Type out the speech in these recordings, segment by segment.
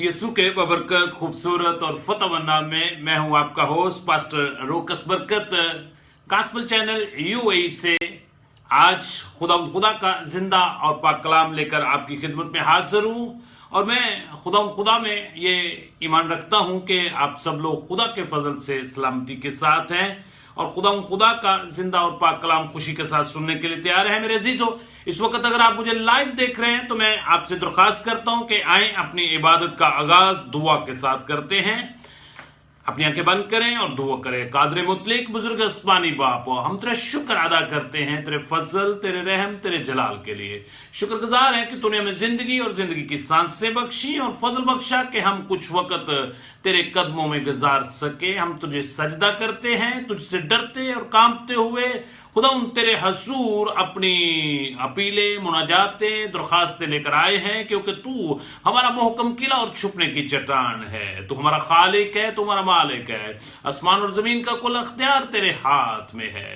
मसीह यीशु के बबरकत खूबसूरत और फतेहमंद नाम में मैं हूं आपका होस्ट पास्टर रोकस बरकत गॉस्पेल चैनल यूएई से। आज खुदा का जिंदा और पाक कलाम लेकर आपकी खिदमत में हाजिर हूं और मैं खुदा में ये ईमान रखता हूं कि आप सब लोग खुदा के फजल से सलामती के साथ हैं और खुदा का जिंदा और पाक कलाम खुशी के साथ सुनने के लिए तैयार है। मेरे अजीजों, इस वक्त अगर आप मुझे लाइव देख रहे हैं तो मैं आपसे दरख्वास्त करता हूं कि आए अपनी इबादत का आगाज दुआ के साथ करते हैं। अपनी आंखें बंद करें और दुआ करें। कादर मुतलिक बुजुर्ग अस्मानी बाप, हम तेरा शुक्र अदा करते हैं तेरे फजल, तेरे रहम, तेरे जलाल के लिए। शुक्रगुजार है कि तूने हमें जिंदगी और जिंदगी की सांसें बख्शी और फजल बख्शा कि हम कुछ वक्त तेरे कदमों में गुजार सके। हम तुझे सजदा करते हैं, तुझसे डरते और कांपते हुए खुदा उन तेरे हसूर अपनी अपीलें, मुनाजातें, दरख्वास्तें लेकर आए हैं, क्योंकि तू हमारा मोहकम किला और छुपने की चट्टान है। तू हमारा खालिक है, तू हमारा मालिक है। आसमान और जमीन का कुल अख्तियार तेरे हाथ में है।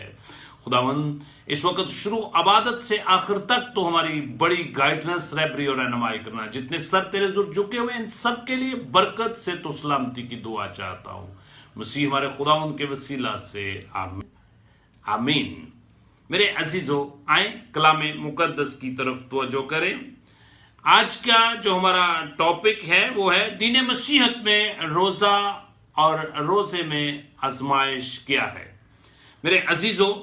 खुदावंद, इस वक्त शुरू इबादत से आखिर तक तो हमारी बड़ी गाइडेंस, रहबरी और रहनुमाई करना। जितने सर तेरे जुर झुके हुए इन सब के लिए बरकत से तो सलामती की दुआ चाहता हूँ मसीह हमारे खुदावंद के वसीला से, आमीन आमीन। मेरे अजीजों, आए कलामे मुकद्दस की तरफ तवज्जो करें। आज का जो हमारा टॉपिक है वो है दीन मसीहत में रोजा और रोजे में आजमाइश क्या है। मेरे अजीजों,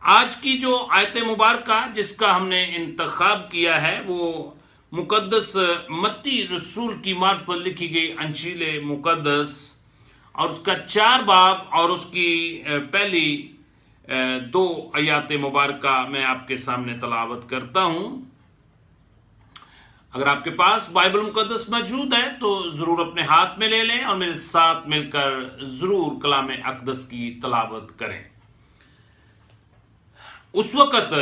आज की जो आयत मुबारका जिसका हमने इंतखाब किया है वो मुकद्दस मत्ती रसूल की मार्फत लिखी गई अंजील मुकद्दस और उसका 4 बाब और उसकी पहली 2 आयात मुबारका मैं आपके सामने तलावत करता हूं। अगर आपके पास बाइबल मुकद्दस मौजूद है तो जरूर अपने हाथ में ले लें और मेरे साथ मिलकर जरूर कलाम अक़दस की तलावत करें। उस वक्त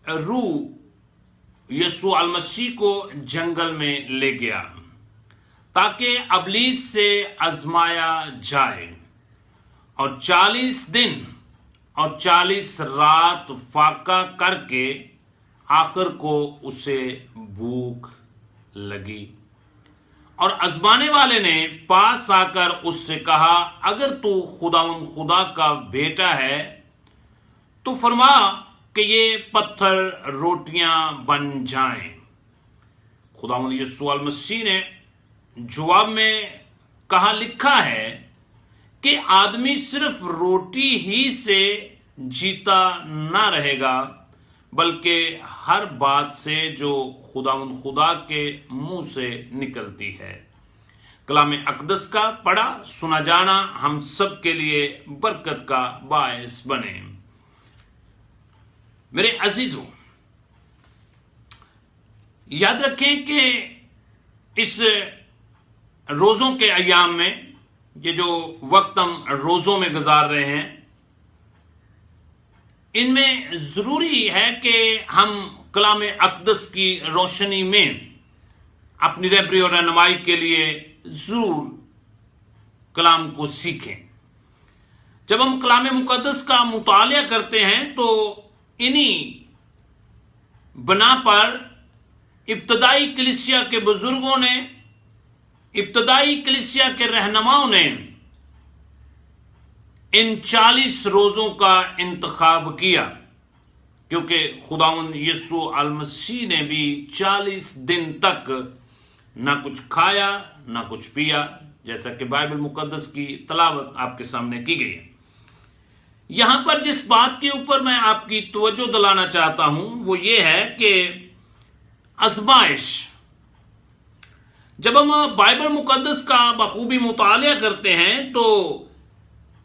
रूह यीशु अल मसीह को जंगल में ले गया ताकि अबलीस से आजमाया जाए और 40 दिन और 40 रात फाका करके आखिर को उसे भूख लगी। और आजमाने वाले ने पास आकर उससे कहा, अगर तू खुदा का बेटा है तो फरमा कि ये पत्थर रोटियां बन जाएं। खुदावंद यीशु अल मसीह ने जवाब में कहा, लिखा है कि आदमी सिर्फ रोटी ही से जीता ना रहेगा बल्कि हर बात से जो खुदा के मुंह से निकलती है। कलाम अक़दस का पढ़ा सुना जाना हम सब के लिए बरकत का बायस बने। मेरे अजीजों, याद रखें कि इस रोजों के अयाम में, ये जो वक्त हम रोजों में गुजार रहे हैं, इनमें जरूरी है कि हम कलाम अक़दस की रोशनी में अपनी रहबरी और रहनुमाई के लिए जरूर कलाम को सीखें। जब हम कलाम मुकद्दस का मुतालिया करते हैं तो इन्हीं बना पर इब्तदाई कलीसिया के बुजुर्गों ने, इब्तदाई कलीसिया के रहनुमाओं ने इन 40 रोजों का इंतखाब किया, क्योंकि खुदावंद यीशु अल मसीह ने भी 40 दिन तक ना कुछ खाया ना कुछ पिया, जैसा कि बाइबल मुकद्दस की तलावत आपके सामने की गई है। यहां पर जिस बात के ऊपर मैं आपकी तवज्जो दिलाना चाहता हूं वो ये है कि आजमाइश, जब हम बाइबल मुकद्दस का बखूबी मुतालिया करते हैं तो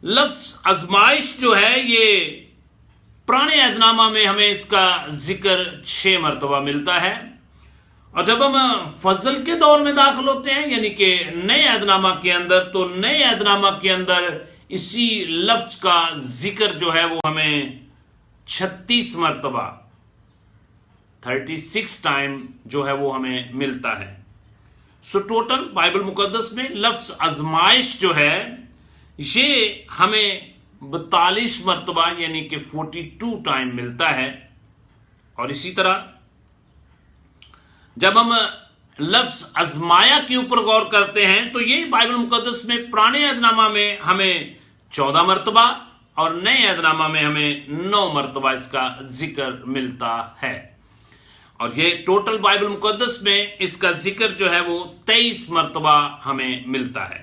लफ्ज आजमाइश जो है ये पुराने अहदनामा में हमें इसका जिक्र 6 मरतबा मिलता है और जब हम फजल के दौर में दाखिल होते हैं यानी कि नए अहदनामा के अंदर, तो नए अहदनामा के अंदर इसी लफ्ज का जिक्र जो है वो हमें 36 मरतबा 36 टाइम जो है वो हमें मिलता है। सो टोटल बाइबल मुकद्दस में लफ्ज आजमाइश जो है ये हमें 42 मरतबा यानी कि 42 टाइम मिलता है। और इसी तरह जब हम लफ्ज अजमाया के ऊपर गौर करते हैं तो ये बाइबल मुकद्दस में पुराने अहदनामा में हमें 14 मरतबा और नए अहदनामा में हमें 9 मरतबा इसका जिक्र मिलता है। और ये टोटल बाइबल मुकद्दस में इसका जिक्र जो है वो 23 मरतबा हमें मिलता है।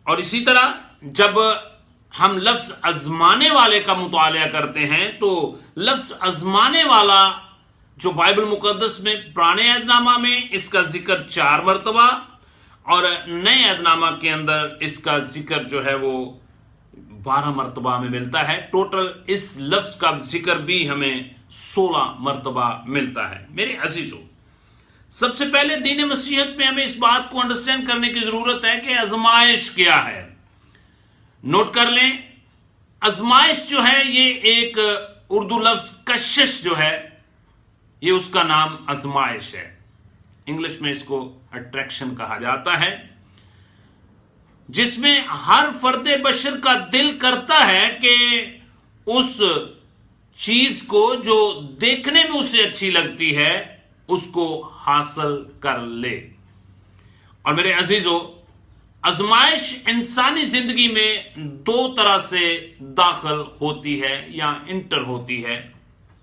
और इसी तरह जब हम लफ्ज अजमाने वाले का मुताला करते हैं तो लफ्ज अजमाने वाला जो बाइबल मुकद्दस में पुराने अहदनामा में इसका जिक्र 4 मरतबा और नए अहदनामा के अंदर इसका जिक्र जो है वो 12 मरतबा हमें मिलता है। टोटल इस लफ्ज का जिक्र भी हमें 16 मरतबा मिलता है। मेरे अजीजों, सबसे पहले दीन मसीहत में हमें इस बात को अंडरस्टैंड करने की जरूरत है कि आजमाइश क्या है। नोट कर लें, आजमाइश जो है ये एक उर्दू लफ्ज कशिश जो है ये उसका नाम आजमाइश है। इंग्लिश में इसको अट्रैक्शन कहा जाता है, जिसमें हर फर्द बशर का दिल करता है कि उस चीज को जो देखने में उसे अच्छी लगती है उसको हासिल कर ले। और मेरे अजीजों, आजमाइश इंसानी जिंदगी में 2 तरह से दाखिल होती है या इंटर होती है।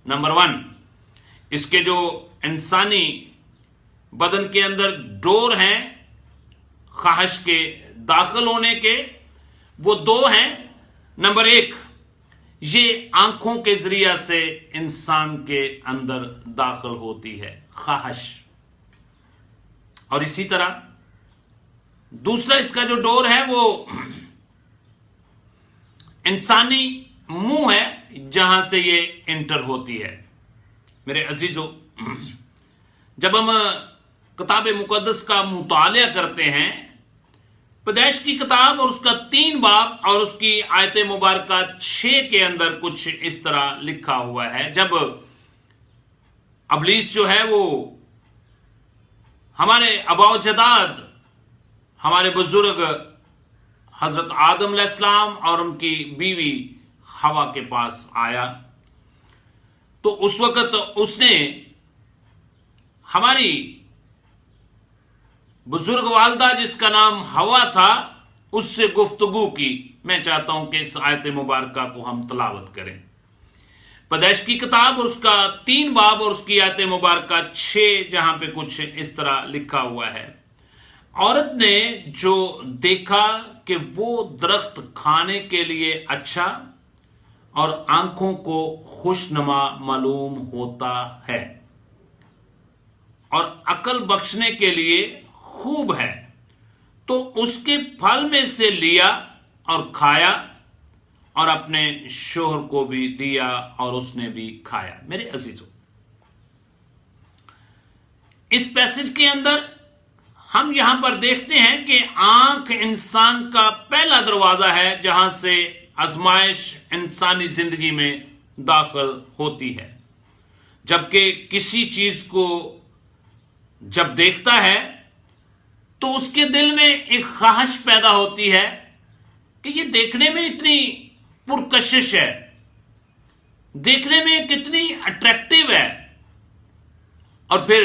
नंबर 1, इसके जो इंसानी बदन के अंदर डोर हैं ख्वाहिश के दाखिल होने के, वो 2 हैं। नंबर 1, ये आंखों के जरिया से इंसान के अंदर दाखिल होती है ख्वाहिश। और इसी तरह दूसरा इसका जो डोर है वो इंसानी मुंह है जहां से ये इंटर होती है। मेरे अजीजों, जब हम किताब मुकद्दस का मुताला करते हैं, पैदाइश की किताब और उसका 3 बाब और उसकी आयत मुबारका 6 के अंदर कुछ इस तरह लिखा हुआ है। जब अबलीस जो है वो हमारे अबाउजदाद, हमारे बुजुर्ग हजरत आदम अलैहिस्सलाम और उनकी बीवी हवा के पास आया, तो उस वक्त उसने हमारी बुजुर्ग वालदा जिसका नाम हवा था उससे गुफ्तगू की। मैं चाहता हूं कि इस आयत मुबारका को हम तलावत करें। पैदाइश की किताब और उसका 3 बाब और उसकी आयत मुबारका 6, जहां पे कुछ इस तरह लिखा हुआ है। औरत ने जो देखा कि वो दरख्त खाने के लिए अच्छा और आंखों को खुशनुमा मालूम होता है और अकल बख्शने के लिए खूब है, तो उसके फल में से लिया और खाया और अपने शोहर को भी दिया और उसने भी खाया। मेरे अजीजों, इस पैसेज के अंदर हम यहां पर देखते हैं कि आंख इंसान का पहला दरवाजा है जहां से आजमाइश इंसानी जिंदगी में दाखिल होती है। जबकि किसी चीज को जब देखता है तो उसके दिल में एक ख्वाहिश पैदा होती है कि ये देखने में इतनी पुरकशिश है, देखने में कितनी अट्रैक्टिव है, और फिर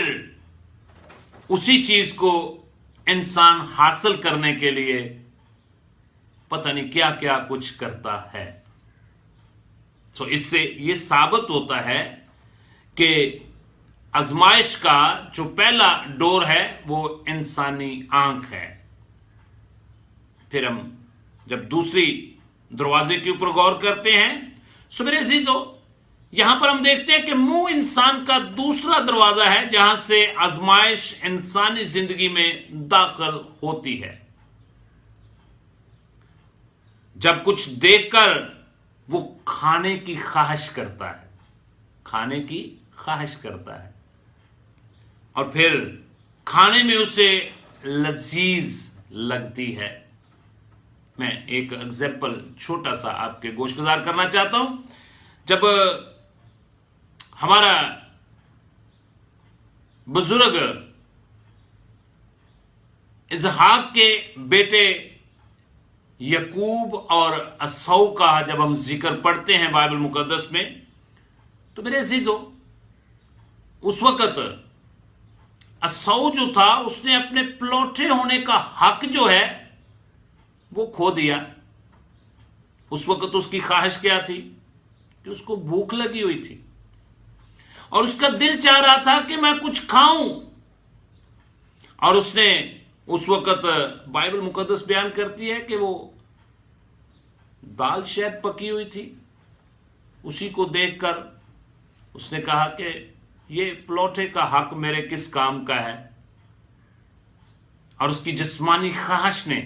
उसी चीज को इंसान हासिल करने के लिए पता नहीं क्या क्या कुछ करता है। सो इससे यह साबित होता है कि आजमाइश का जो पहला डोर है वो इंसानी आंख है। फिर हम जब दूसरी दरवाजे के ऊपर गौर करते हैं, सो मेरे अजीजों, यहां पर हम देखते हैं कि मुंह इंसान का दूसरा दरवाजा है जहां से आजमाइश इंसानी जिंदगी में दाखिल होती है। जब कुछ देखकर वो खाने की ख्वाहिश करता है, खाने की ख्वाहिश करता है, और फिर खाने में उसे लजीज लगती है। मैं एक एग्जाम्पल छोटा सा आपके गोशगुजार करना चाहता हूं। जब हमारा बुजुर्ग इसहाक के बेटे यकूब और असौ का जब हम जिक्र पढ़ते हैं बाइबल मुकद्दस में, तो मेरे अजीजों, उस वक्त असौ जो था उसने अपने प्लौठे होने का हक जो है वो खो दिया। उस वक्त उसकी ख्वाहिश क्या थी कि उसको भूख लगी हुई थी और उसका दिल चाह रहा था कि मैं कुछ खाऊं। और उसने उस वक्त, बाइबल मुकद्दस बयान करती है कि वो दाल शायद पकी हुई थी, उसी को देखकर उसने कहा कि ये प्लौठे का हक मेरे किस काम का है। और उसकी जिस्मानी ख्वाहिश ने,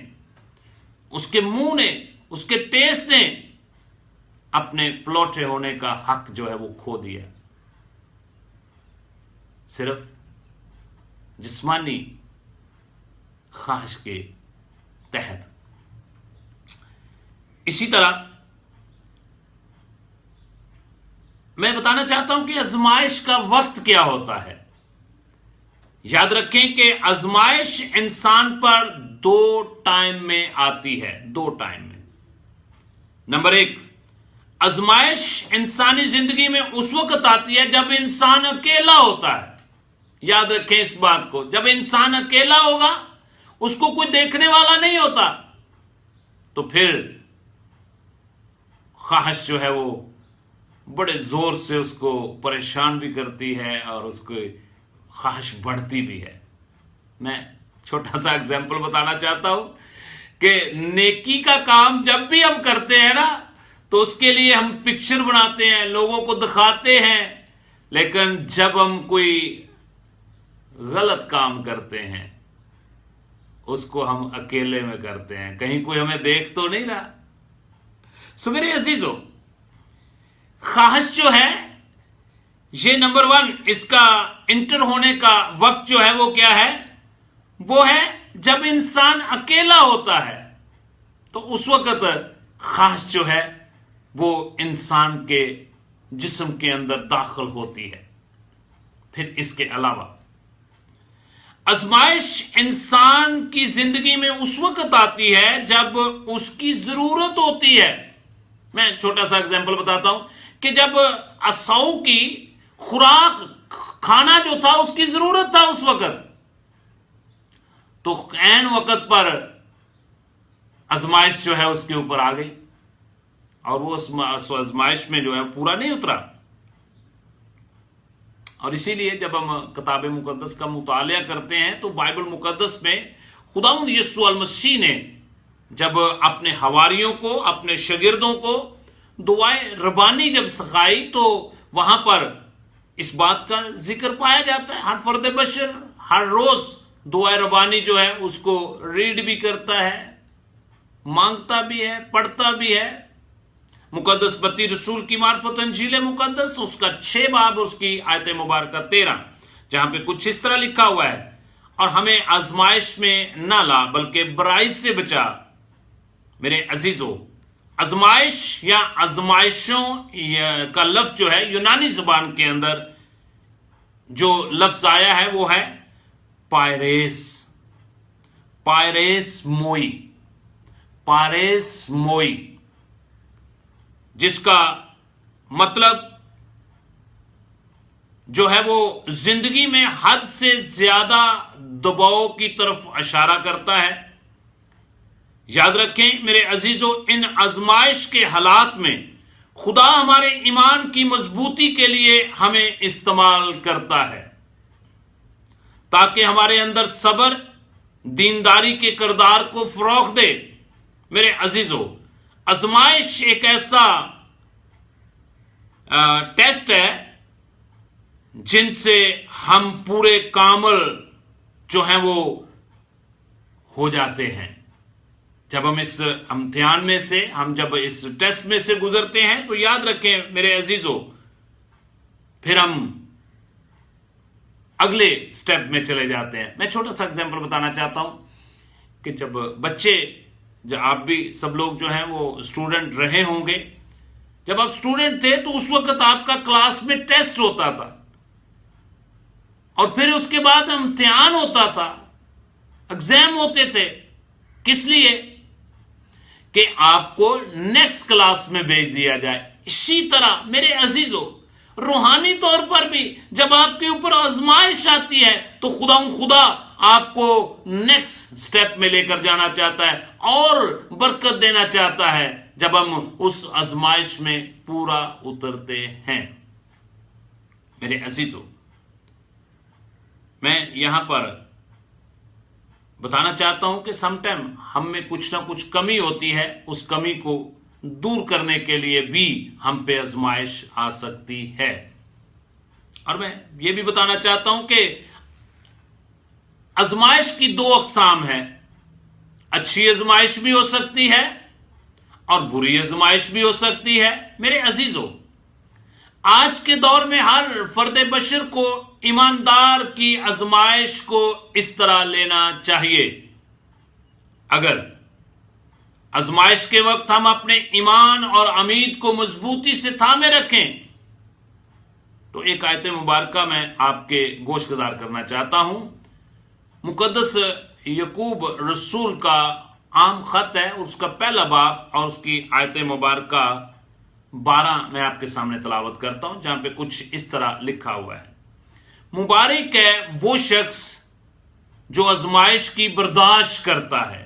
उसके मुंह ने, उसके टेस्ट ने अपने प्लौठे होने का हक जो है वो खो दिया, सिर्फ जिस्मानी ख्वाहिश के तहत। इसी तरह मैं बताना चाहता हूं कि आजमाइश का वक्त क्या होता है। याद रखें कि आजमाइश इंसान पर दो टाइम में आती है, दो टाइम में। नंबर एक, आजमाइश इंसानी जिंदगी में उस वक्त आती है जब इंसान अकेला होता है। याद रखें इस बात को, जब इंसान अकेला होगा, उसको कोई देखने वाला नहीं होता, तो फिर ख्वाहिश जो है वो बड़े जोर से उसको परेशान भी करती है और उसको ख्वाहिश बढ़ती भी है। मैं छोटा सा एग्जाम्पल बताना चाहता हूं कि नेकी का काम जब भी हम करते हैं ना, तो उसके लिए हम पिक्चर बनाते हैं, लोगों को दिखाते हैं, लेकिन जब हम कोई गलत काम करते हैं उसको हम अकेले में करते हैं, कहीं कोई हमें देख तो नहीं रहा। सो मेरे अजीजों, ख्वाहिश जो है ये नंबर वन, इसका इंटर होने का वक्त जो है वो क्या है, वो है जब इंसान अकेला होता है। तो उस वक्त ख्वाहिश जो है वो इंसान के जिस्म के अंदर दाखिल होती है। फिर इसके अलावा आजमाइश इंसान की जिंदगी में उस वक्त आती है जब उसकी जरूरत होती है। मैं छोटा सा एग्जांपल बताता हूं कि जब असौ की खुराक, खाना जो था उसकी जरूरत था उस वक्त, तो ऐन वक्त पर आजमाइश जो है उसके ऊपर आ गई और वो आजमाइश में जो है पूरा नहीं उतरा। और इसीलिए जब हम किताब मुकद्दस का मुतालिया करते हैं तो बाइबल मुकद्दस में खुदावंद यीशु अल मसीह ने जब अपने हवारियों को, अपने शागिर्दों को दुआए रबानी जब सिखाई, तो वहां पर इस बात का जिक्र पाया जाता है। हर फर्द बशर हर रोज दुआए रबानी जो है उसको रीड भी करता है, मांगता भी है, पढ़ता भी है। मुकद्दस बत्ती रसूल की मार्फत अंजील मुकद्दस उसका 6 बाब, उसकी आयत मुबारक 13, जहां पे कुछ इस तरह लिखा हुआ है, और हमें आजमाइश में ना ला बल्कि बुराई से बचा। मेरे अजीजों, आजमाइश या आजमाइशों का लफ्ज जो है यूनानी जुबान के अंदर जो लफ्ज आया है वो है पायरेस, पायरेस मोई, पायरेस मोई, जिसका मतलब जो है वो जिंदगी में हद से ज्यादा दबाव की तरफ इशारा करता है। याद रखें मेरे अजीजों, इन आजमाइश के हालात में खुदा हमारे ईमान की मजबूती के लिए हमें इस्तेमाल करता है ताकि हमारे अंदर सब्र, दीनदारी के किरदार को फरोग दे। मेरे अजीजों, आजमाइश एक ऐसा टेस्ट है जिनसे हम पूरे कामल जो हैं वो हो जाते हैं। जब हम इस इम्तिहान में से, हम जब इस टेस्ट में से गुजरते हैं, तो याद रखें मेरे अजीजों, फिर हम अगले स्टेप में चले जाते हैं। मैं छोटा सा एग्जांपल बताना चाहता हूं कि जब बच्चे, जब आप भी सब लोग जो हैं वो स्टूडेंट रहे होंगे, जब आप स्टूडेंट थे तो उस वक्त आपका क्लास में टेस्ट होता था और फिर उसके बाद इम्तिहान होता था, एग्जाम होते थे। किस लिए? कि आपको नेक्स्ट क्लास में भेज दिया जाए। इसी तरह मेरे अजीजों, روحانی طور پر بھی جب آپ کے اوپر آزمائش آتی ہے تو خدا آپ کو نیکسٹ سٹیپ میں لے کر جانا چاہتا ہے اور برکت دینا چاہتا ہے جب ہم اس آزمائش میں پورا اترتے ہیں۔ میرے عزیزو، میں یہاں پر بتانا چاہتا ہوں کہ سم ٹائم ہم میں کچھ نہ کچھ کمی ہوتی ہے، اس کمی کو دور کرنے کے لیے بھی ہم پہ آزمائش آ سکتی ہے۔ اور میں یہ بھی بتانا چاہتا ہوں کہ آزمائش کی دو اقسام ہیں، اچھی آزمائش بھی ہو سکتی ہے اور بری آزمائش بھی ہو سکتی ہے۔ میرے عزیزو، آج کے دور میں ہر فرد بشر کو ایماندار کی آزمائش کو اس طرح لینا چاہیے۔ اگر آزمائش کے وقت ہم اپنے ایمان اور امید کو مضبوطی سے تھامے رکھیں تو ایک آیت مبارکہ میں آپ کے گوش گزار کرنا چاہتا ہوں۔ مقدس یعقوب رسول کا عام خط ہے، اس کا پہلا باب اور اس کی آیت مبارکہ 12 میں آپ کے سامنے تلاوت کرتا ہوں، جہاں پہ کچھ اس طرح لکھا ہوا ہے: مبارک ہے وہ شخص جو آزمائش کی برداشت کرتا ہے،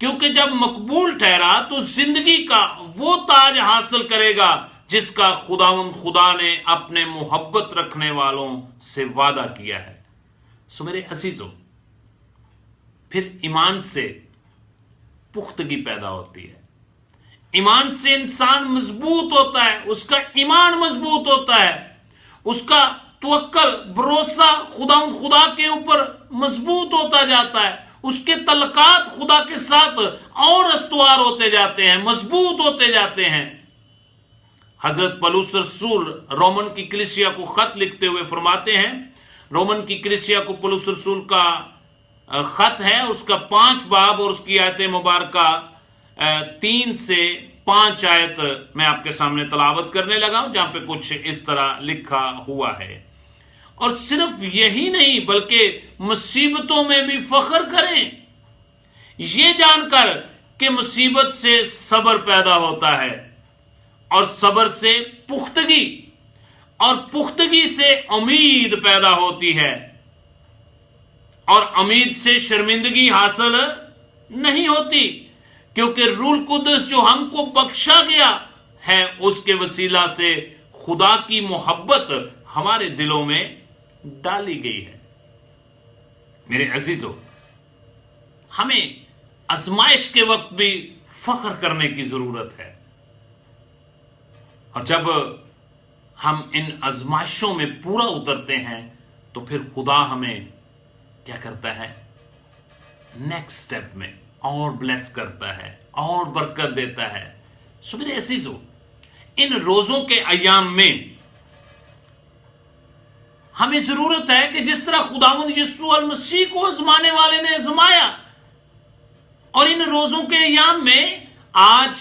کیونکہ جب مقبول ٹھہرا تو زندگی کا وہ تاج حاصل کرے گا جس کا خدا نے اپنے محبت رکھنے والوں سے وعدہ کیا ہے۔ سو میرے عزیزو، پھر ایمان سے پختگی پیدا ہوتی ہے، ایمان سے انسان مضبوط ہوتا ہے، اس کا ایمان مضبوط ہوتا ہے، اس کا توکل بھروسہ خدا کے اوپر مضبوط ہوتا جاتا ہے، اس کے تعلقات خدا کے ساتھ اور استوار ہوتے جاتے ہیں، مضبوط ہوتے جاتے ہیں۔ حضرت پولس رسول رومن کی کلیسیا کو خط لکھتے ہوئے فرماتے ہیں، رومن کی کلیسیا کو پولس رسول کا خط ہے، اس کا 5 باب اور اس کی آیت مبارکہ 3 سے 5 آیت میں آپ کے سامنے تلاوت کرنے لگا ہوں، جہاں پہ کچھ اس طرح لکھا ہوا ہے۔ اور صرف یہی نہیں بلکہ مصیبتوں میں بھی فخر کریں، یہ جان کر کہ مصیبت سے صبر پیدا ہوتا ہے اور صبر سے پختگی اور پختگی سے امید پیدا ہوتی ہے اور امید سے شرمندگی حاصل نہیں ہوتی، کیونکہ روح القدس جو ہم کو بخشا گیا ہے اس کے وسیلہ سے خدا کی محبت ہمارے دلوں میں ڈالی گئی ہے۔ میرے عزیزو، ہمیں آزمائش کے وقت بھی فخر کرنے کی ضرورت ہے، اور جب ہم ان آزمائشوں میں پورا اترتے ہیں تو پھر خدا ہمیں کیا کرتا ہے؟ نیکسٹ سٹیپ میں اور بلیس کرتا ہے اور برکت دیتا ہے۔ سو میرے عزیزو، ان روزوں کے ایام میں ہمیں ضرورت ہے کہ جس طرح خداوند یسوع المسیح کو آزمانے والے نے آزمایا، اور ان روزوں کے ایام میں آج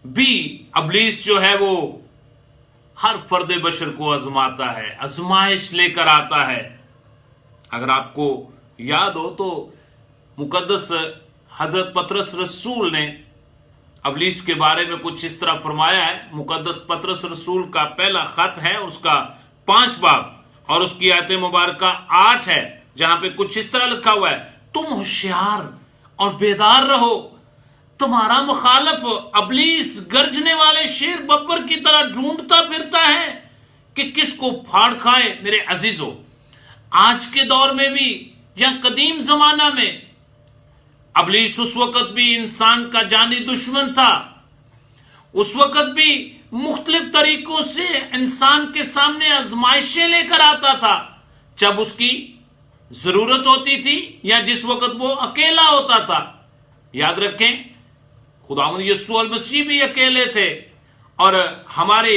بھی ابلیس جو ہے وہ ہر فرد بشر کو آزماتا ہے، آزمائش لے کر آتا ہے۔ اگر آپ کو یاد ہو تو مقدس حضرت پطرس رسول نے ابلیس کے بارے میں کچھ اس طرح فرمایا ہے۔ مقدس پطرس رسول کا پہلا خط ہے، اس کا 5 باب اور اس کی آیت مبارکہ 8 ہے، جہاں پہ کچھ اس طرح لکھا ہوا ہے: تم ہوشیار اور بیدار رہو، تمہارا مخالف ابلیس گرجنے والے شیر ببر کی طرح ڈھونڈتا پھرتا ہے کہ کس کو پھاڑ کھائے۔ میرے عزیزو، آج کے دور میں بھی یا قدیم زمانہ میں ابلیس اس وقت بھی انسان کا جانی دشمن تھا، اس وقت بھی مختلف طریقوں سے انسان کے سامنے آزمائشیں لے کر آتا تھا جب اس کی ضرورت ہوتی تھی یا جس وقت وہ اکیلا ہوتا تھا۔ یاد رکھیں، خداوند یسوع المسیح بھی اکیلے تھے، اور ہمارے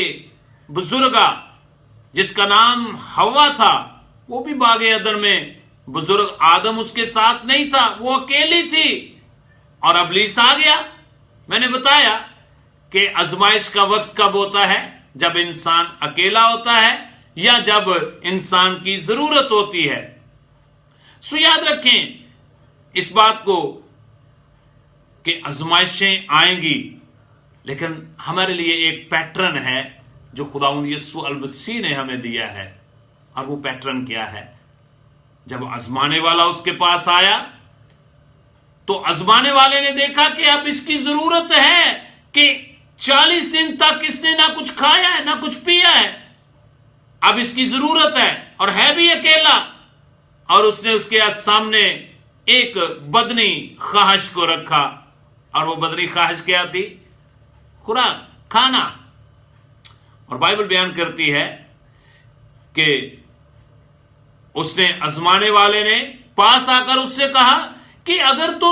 بزرگا جس کا نام ہوا تھا وہ بھی باغ عدن میں، بزرگ آدم اس کے ساتھ نہیں تھا، وہ اکیلی تھی، اور ابلیس آ گیا۔ میں نے بتایا کہ آزمائش کا وقت کب ہوتا ہے؟ جب انسان اکیلا ہوتا ہے یا جب انسان کی ضرورت ہوتی ہے۔ سو یاد رکھیں اس بات کو کہ آزمائشیں آئیں گی، لیکن ہمارے لیے ایک پیٹرن ہے جو خداوند یسوع المسیح نے ہمیں دیا ہے. اور وہ پیٹرن کیا ہے؟ جب آزمانے والا اس کے پاس آیا تو آزمانے والے نے دیکھا کہ اب اس کی ضرورت ہے کہ 40 دن تک اس نے نہ کچھ کھایا ہے نہ کچھ پیا ہے. اب اس کی ضرورت ہے اور ہے بھی اکیلا. اور اس نے اس کے سامنے ایک بدنی خواہش کو رکھا. اور وہ بدنی خواہش کیا تھی؟ خوراک، کھانا. اور بائبل بیان کرتی ہے کہ اس نے آزمانے والے نے پاس آ کر اس سے کہا کہ اگر تو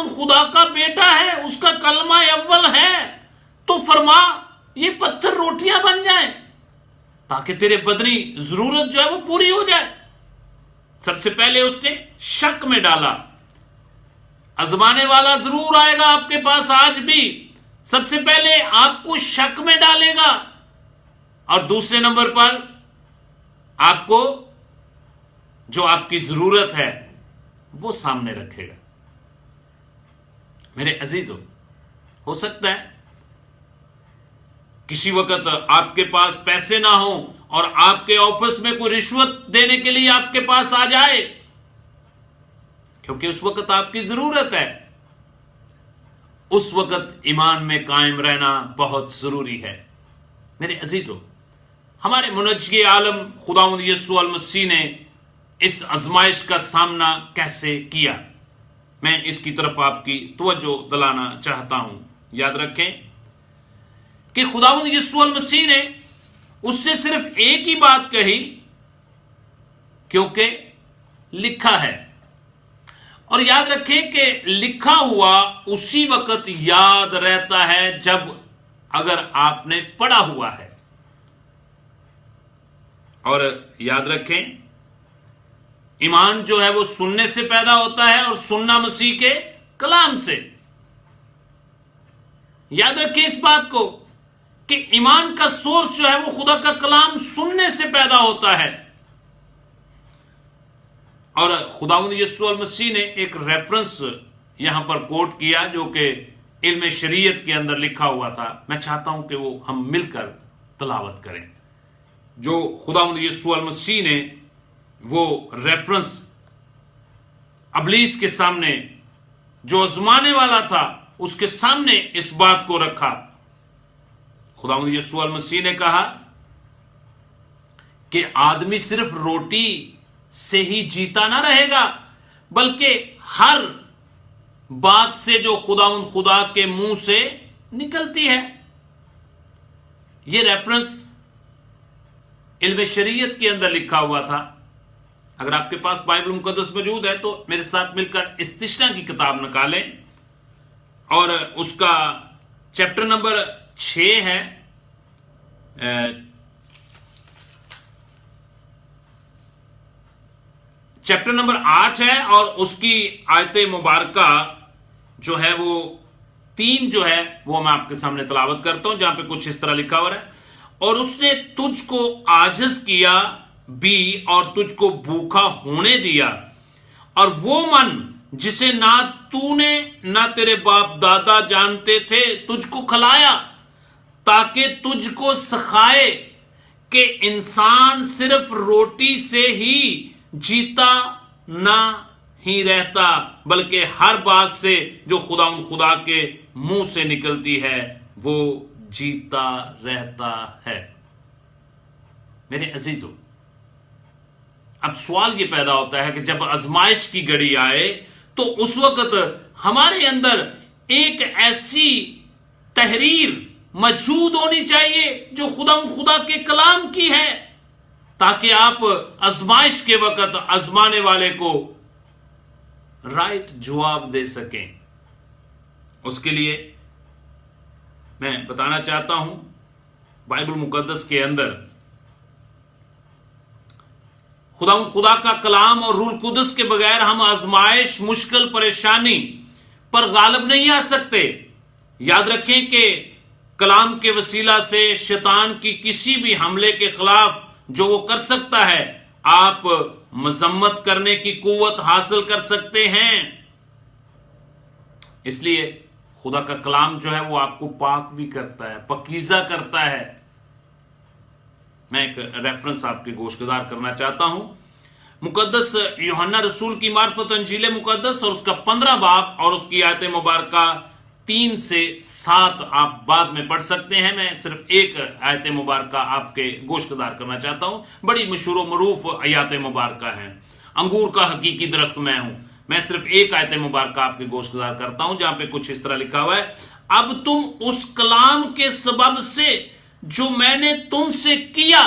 خدا کا بیٹا ہے، اس کا کلمہ اول ہے، تو فرما یہ پتھر روٹیاں بن جائیں تاکہ تیرے بدنی ضرورت جو ہے وہ پوری ہو جائے. سب سے پہلے اس نے شک میں ڈالا. آزمانے والا ضرور آئے گا آپ کے پاس آج بھی، سب سے پہلے آپ کو شک میں ڈالے گا اور دوسرے نمبر پر آپ کو جو آپ کی ضرورت ہے وہ سامنے رکھے گا. میرے عزیزو، ہو سکتا ہے کسی وقت آپ کے پاس پیسے نہ ہوں اور آپ کے آفس میں کوئی رشوت دینے کے لیے آپ کے پاس آ جائے، کیونکہ اس وقت آپ کی ضرورت ہے. اس وقت ایمان میں قائم رہنا بہت ضروری ہے. میرے عزیزو، ہمارے منجی عالم خداوند یسوع المسیح نے اس آزمائش کا سامنا کیسے کیا، میں اس کی طرف آپ کی توجہ دلانا چاہتا ہوں. یاد رکھیں کہ خداوند یسوع المسیح نے اس سے صرف ایک ہی بات کہی، کیونکہ لکھا ہے. اور یاد رکھیں کہ لکھا ہوا اسی وقت یاد رہتا ہے جب اگر آپ نے پڑھا ہوا ہے. اور یاد رکھیں ایمان جو ہے وہ سننے سے پیدا ہوتا ہے اور سننا مسیح کے کلام سے. یاد رکھیں اس بات کو کہ ایمان کا سورس جو ہے وہ خدا کا کلام سننے سے پیدا ہوتا ہے. اور خداوند یسوع المسیح نے ایک ریفرنس یہاں پر کوٹ کیا جو کہ علم شریعت کے اندر لکھا ہوا تھا. میں چاہتا ہوں کہ وہ ہم مل کر تلاوت کریں. جو خداوند یسوع المسیح نے وہ ریفرنس ابلیس کے سامنے جو آزمانے والا تھا اس کے سامنے اس بات کو رکھا. خداوند یسوع المسیح نے کہا کہ آدمی صرف روٹی سے ہی جیتا نہ رہے گا بلکہ ہر بات سے جو خداوند خدا کے منہ سے نکلتی ہے. یہ ریفرنس علم شریعت کے اندر لکھا ہوا تھا. اگر آپ کے پاس بائبل مقدس موجود ہے تو میرے ساتھ مل کر استثنا کی کتاب نکالیں اور اس کا چیپٹر نمبر 6 ہے. چیپٹر نمبر 8 ہے اور اس کی آیت مبارکہ جو ہے وہ 3 جو ہے وہ میں آپ کے سامنے تلاوت کرتا ہوں، جہاں پہ کچھ اس طرح لکھا ہوا ہے. اور اس نے تجھ کو عاجز کیا بھی اور تجھ کو بھوکا ہونے دیا، اور وہ من جسے نہ تو نے نہ تیرے باپ دادا جانتے تھے تجھ کو کھلایا، تاکہ تجھ کو سکھائے کہ انسان صرف روٹی سے ہی جیتا نہ ہی رہتا بلکہ ہر بات سے جو خدا کے منہ سے نکلتی ہے وہ جیتا رہتا ہے. میرے عزیزو، اب سوال یہ پیدا ہوتا ہے کہ جب آزمائش کی گھڑی آئے تو اس وقت ہمارے اندر ایک ایسی تحریر موجود ہونی چاہیے جو خدا کے کلام کی ہے، تاکہ آپ آزمائش کے وقت آزمانے والے کو رائٹ جواب دے سکیں. اس کے لیے میں بتانا چاہتا ہوں بائبل مقدس کے اندر خدا کا کلام اور روح القدس کے بغیر ہم آزمائش، مشکل، پریشانی پر غالب نہیں آ سکتے. یاد رکھیں کہ کلام کے وسیلہ سے شیطان کی کسی بھی حملے کے خلاف جو وہ کر سکتا ہے آپ مذمت کرنے کی قوت حاصل کر سکتے ہیں. اس لیے خدا کا کلام جو ہے وہ آپ کو پاک بھی کرتا ہے، پاکیزہ کرتا ہے. मैं एक रेफरेंस आपके गोशगुजार करना चाहता हूं। मुकद्दस यूहन्ना रसूल की मार्फत अंजील मुकद्दस और उसका 15 बाब और उसकी आयत मुबारका 3 से 7 आप बाद में पढ़ सकते हैं। मैं सिर्फ एक आयत मुबारका आपके गोशगुजार करना चाहता हूं। बड़ी मशहूर मरूफ आयत मुबारका है। अंगूर का हकीकी दरख्त मैं हूं। मैं सिर्फ एक आयत मुबारका आपके गोशगुजार करता हूं जहां पे कुछ इस तरह लिखा हुआ है, अब तुम उस कलाम के सबब से जो मैंने तुमसे किया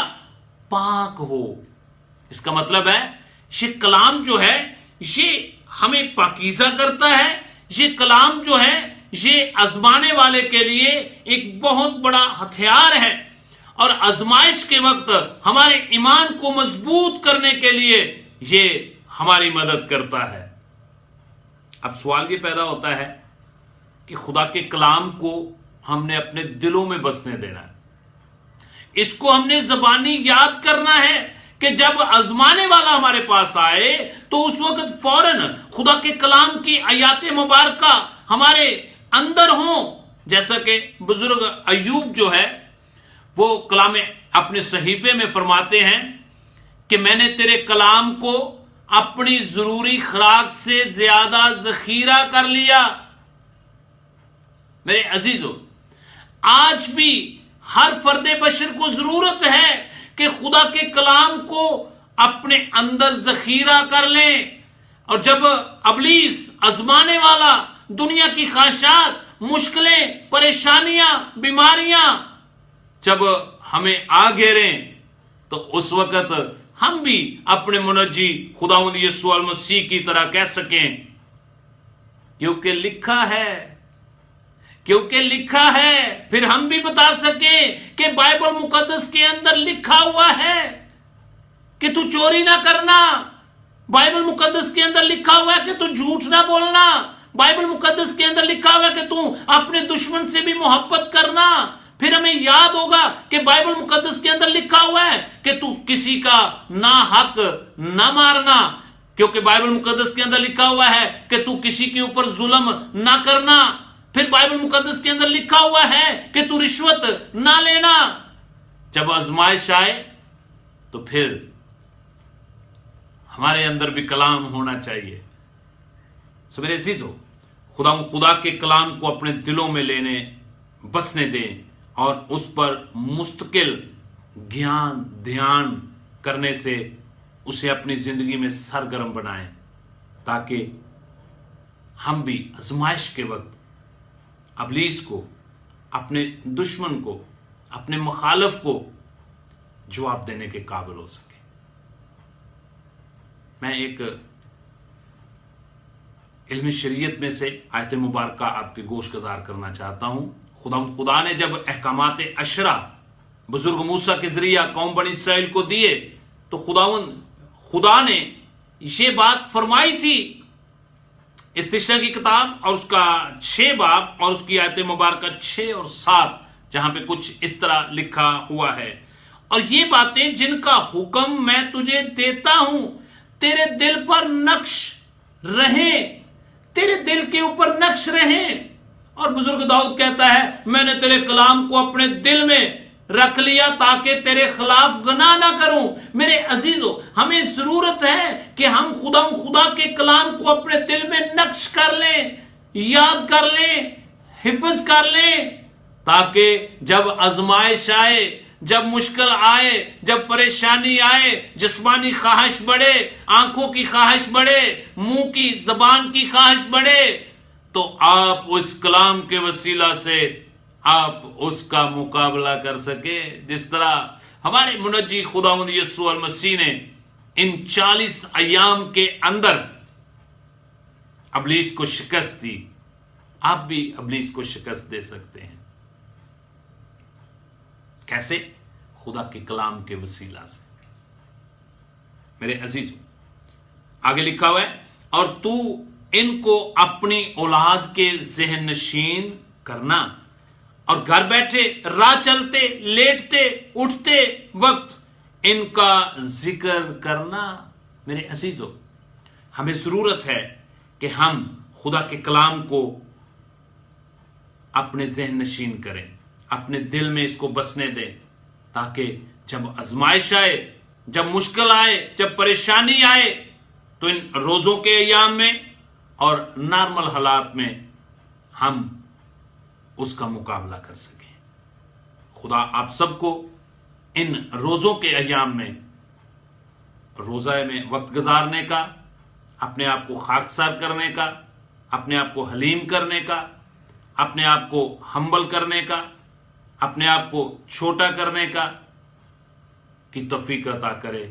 पाक हो। इसका मतलब है ये कलाम जो है ये हमें पाकीज़ा करता है। ये कलाम जो है ये आजमाने वाले के लिए एक बहुत बड़ा हथियार है और आजमाइश के वक्त हमारे ईमान को मजबूत करने के लिए ये हमारी मदद करता है। अब सवाल ये पैदा होता है कि खुदा के कलाम को हमने अपने दिलों में बसने देना है। इसको हमने ज़बानी याद करना है कि जब आजमाने वाला हमारे पास आए तो उस वक्त फौरन खुदा के कलाम की आयात मुबारका हमारे अंदर हो। जैसा कि बुजुर्ग अय्यूब जो है वो कलाम अपने सहीफे में फरमाते हैं कि मैंने तेरे कलाम को अपनी जरूरी खुराक से ज्यादा जखीरा कर लिया। मेरे अजीजों, आज भी हर फर्दे बशर को जरूरत है कि खुदा के कलाम को अपने अंदर जखीरा कर लें। और जब अबलीस आजमाने वाला दुनिया की ख्वाहिशात, मुश्किलें, परेशानियां, बीमारियां जब हमें आ घेरें तो उस वक्त हम भी अपने मुनज्जी खुदावंद यीशु मसीह की तरह कह सकें, क्योंकि लिखा है। फिर हम भी बता सकें कि बाइबल मुकद्दस के अंदर लिखा हुआ है कि तू चोरी ना करना। बाइबल मुकद्दस के अंदर लिखा हुआ है कि तू झूठ ना बोलना। बाइबल मुकद्दस के अंदर लिखा हुआ है कि तू अपने दुश्मन से भी मोहब्बत करना। फिर हमें याद होगा कि बाइबल मुकद्दस के अंदर लिखा हुआ है कि तू किसी का ना हक ना मारना, क्योंकि बाइबल मुकद्दस के अंदर लिखा हुआ है कि तू किसी के ऊपर जुल्म ना करना। फिर बाइबल मुकद्दस के अंदर लिखा हुआ है कि तू रिश्वत ना लेना। जब आजमाइश आए तो फिर हमारे अंदर भी कलाम होना चाहिए। सो मेरे अजीजों, खुदा के कलाम को अपने दिलों में लेने बसने दें और उस पर मुस्तकिल ज्ञान ध्यान करने से उसे अपनी जिंदगी में सरगर्म बनाएं, ताकि हम भी आजमाइश के वक्त अबलीस को, अपने दुश्मन को, अपने मुखालिफ को जवाब देने के काबिल हो सके। मैं एक इल्म शरीयत में से आयत मुबारका आपके गोशगुजार करना चाहता हूं। खुदा ने जब अहकामात अशरा बुजुर्ग मूसा के जरिया कौम बनी इसराइल को दिए तो खुदा ने ये बात फरमाई थी इस्तिशना की किताब और उसका 6 बाब और उसकी आयत मुबारका 6 और 7, जहां पे कुछ इस तरह लिखा हुआ है, और ये बातें जिनका हुक्म मैं तुझे देता हूं तेरे दिल पर नक्श रहे, तेरे दिल के ऊपर नक्श रहे। और बुजुर्ग दाऊद कहता है मैंने तेरे कलाम को अपने दिल में रख लिया ताकि तेरे खिलाफ गुनाह ना करूं। मेरे अजीजों, हमें जरूरत है कि हम खुदा के कलाम को अपने दिल में नक्श कर लें, याद कर लें, हिफ्ज कर लें, ताकि जब आजमाइश आए, जब मुश्किल आए, जब परेशानी आए, जिस्मानी ख्वाहिश बढ़े, आंखों की ख्वाहिश बढ़े, मुंह की जबान की ख्वाहिश बढ़े, तो आप उस कलाम के वसीला से आप उसका मुकाबला कर सके। जिस तरह हमारे मुनज्जी खुदावंद यीशु मसीह ने इन 40 अय्याम के अंदर अबलीस को शिकस्त दी, आप भी अबलीस को शिकस्त दे सकते हैं। कैसे? खुदा के कलाम के वसीला से। मेरे अजीज, आगे लिखा हुआ है, और तू इनको अपनी औलाद के ज़हन नशीन करना और घर बैठे, राह चलते, लेटते, उठते वक्त इनका जिक्र करना। मेरे अजीजों, हमें जरूरत है कि हम खुदा के कलाम को अपने ज़हन नशीन करें, अपने दिल में इसको बसने दें, ताकि जब आजमाइश आए, जब मुश्किल आए, जब परेशानी आए, तो इन रोजों के अय्याम में और नॉर्मल हालात में हम उसका मुकाबला कर सकें। खुदा आप सबको इन रोजों के अय्याम में रोजा में वक्त गुजारने का, अपने आप को खाकसार करने का, अपने आप को हलीम करने का, अपने आप को हम्बल करने का, अपने आप को छोटा करने का की तौफीक अता करे।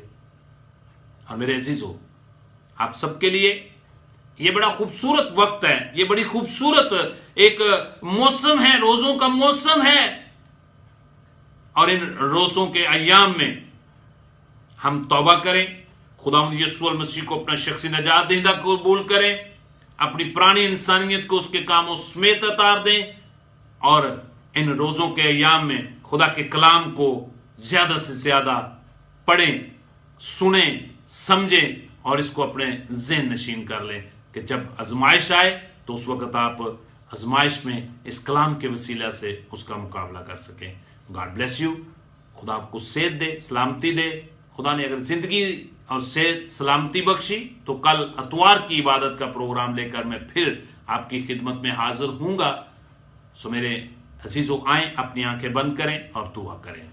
और मेरे अजीजों, आप सबके लिए ये बड़ा खूबसूरत वक्त है, ये बड़ी खूबसूरत एक मौसम है, रोजों का मौसम है। और इन रोजों के अय्याम में हम तौबा करें, खुदावंद यीशु मसीह को अपना शख्सी नजात दहिंदा कबूल करें, अपनी पुरानी इंसानियत को उसके कामों समेत उतार दें और इन रोजों के अय्याम में खुदा के कलाम को ज्यादा से ज्यादा पढ़ें, सुनें, समझें और इसको अपने ज़हन नशीन कर लें कि जब आजमाइश आए तो उस वक्त आप आजमाइश में इस कलाम के वसीला से उसका मुकाबला कर सकें। God bless you. खुदा आपको सेहत दे, सलामती दे। खुदा ने अगर जिंदगी और सेहत सलामती बख्शी तो कल अतवार की इबादत का प्रोग्राम लेकर मैं फिर आपकी खिदमत में हाजिर हूंगा। सो मेरे अजीजों, आए अपनी आंखें बंद करें और दुआ करें।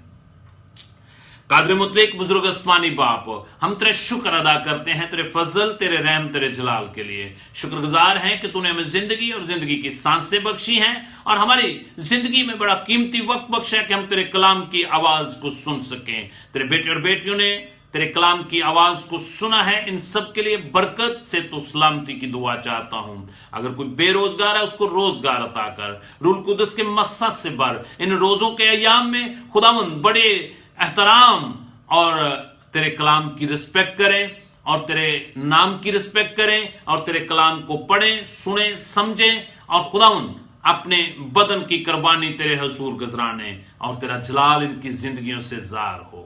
कादर मुतलक बुजुर्ग आसमानी बाप, हम तेरे शुक्र अदा करते हैं तेरे फजल, तेरे रहम, तेरे जलाल के लिए। शुक्रगुजार हैं कि तूने हमें जिंदगी और जिंदगी की सांसें बख्शी हैं और हमारी जिंदगी में बड़ा कीमती वक्त बख्शा है कि हम तेरे कलाम की आवाज को सुन सकें। तेरे बेटे और बेटियों ने तेरे कलाम की आवाज को सुना है, इन सब के लिए बरकत से तो सलामती की दुआ चाहता हूं। अगर कोई बेरोजगार है उसको रोजगार अता कर, रूह कुदस के मस्सद से भर। इन रोजों के अय्याम में खुदावंद बड़े एहतराम और तेरे कलाम की रिस्पेक्ट करें और तेरे नाम की रिस्पेक्ट करें और तेरे कलाम को पढ़ें, सुने, समझें और खुदावंद अपने बदन की कुर्बानी तेरे हुजूर गुजराने और तेरा जलाल इनकी जिंदगियों से जार हो।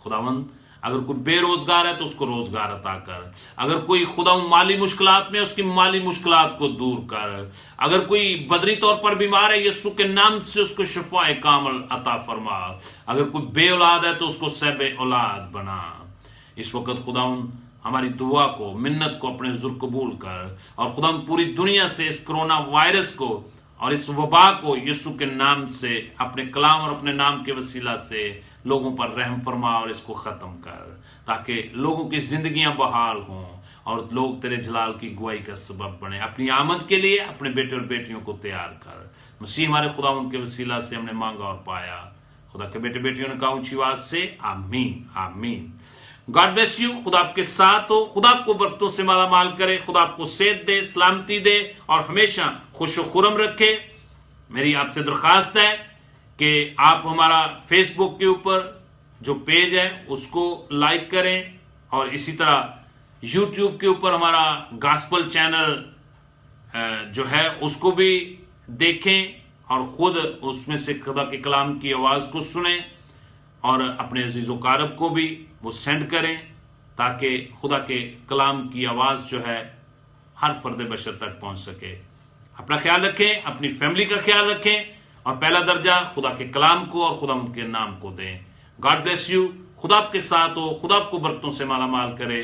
खुदावंद अगर कोई बेरोजगार है तो उसको रोजगार अता कर। अगर कोई खुदा माली मुश्किलात में, उसकी माली मुश्किलात को दूर कर। अगर कोई बदनी तौर पर बीमार है, यीशु के नाम से उसको शिफाए कामल अता फरमा। अगर कोई बे औलाद है तो उसको सहबे औलाद बना। इस वक्त खुदा हमारी दुआ को, मिन्नत को अपने हुजूर कबूल कर और खुदा पूरी दुनिया से इस कोरोना वायरस को और इस वबा को यीशु के नाम से, अपने कलाम और अपने नाम के वसीला से लोगों पर रहम फरमा और इसको ख़त्म कर, ताकि लोगों की जिंदगियां बहाल हों और लोग तेरे जलाल की गुआई का सबब बने। अपनी आमद के लिए अपने बेटे और बेटियों को तैयार कर। मसीह हमारे खुदा उनके वसीला से हमने मांगा और पाया। खुदा के बेटे बेटियों ने कहा ऊंची आवाज से आमीन, आमीन। God bless you. खुदा आपके साथ हो, खुदा आपको बरकतों से माला माल करे, खुदा आपको सेहत दे, सलामती दे और हमेशा खुश खुरम रखे। मेरी आपसे दरख्वास्त है कि आप हमारा फेसबुक के ऊपर जो पेज है उसको लाइक करें और इसी तरह यूट्यूब के ऊपर हमारा गॉस्पेल चैनल जो है उसको भी देखें और खुद उसमें से खुदा के कलाम की आवाज़ को सुनें और अपने अजीज़ व कारब को भी वो सेंड करें ताकि खुदा के कलाम की आवाज़ जो है हर फर्द बशर तक पहुंच सके। अपना ख्याल रखें, अपनी फैमिली का ख्याल रखें और पहला दर्जा खुदा के कलाम को और खुदा उनके नाम को दें। God bless you. खुदा आपके साथ हो, खुदा आपको बरकतों से माला माल करे।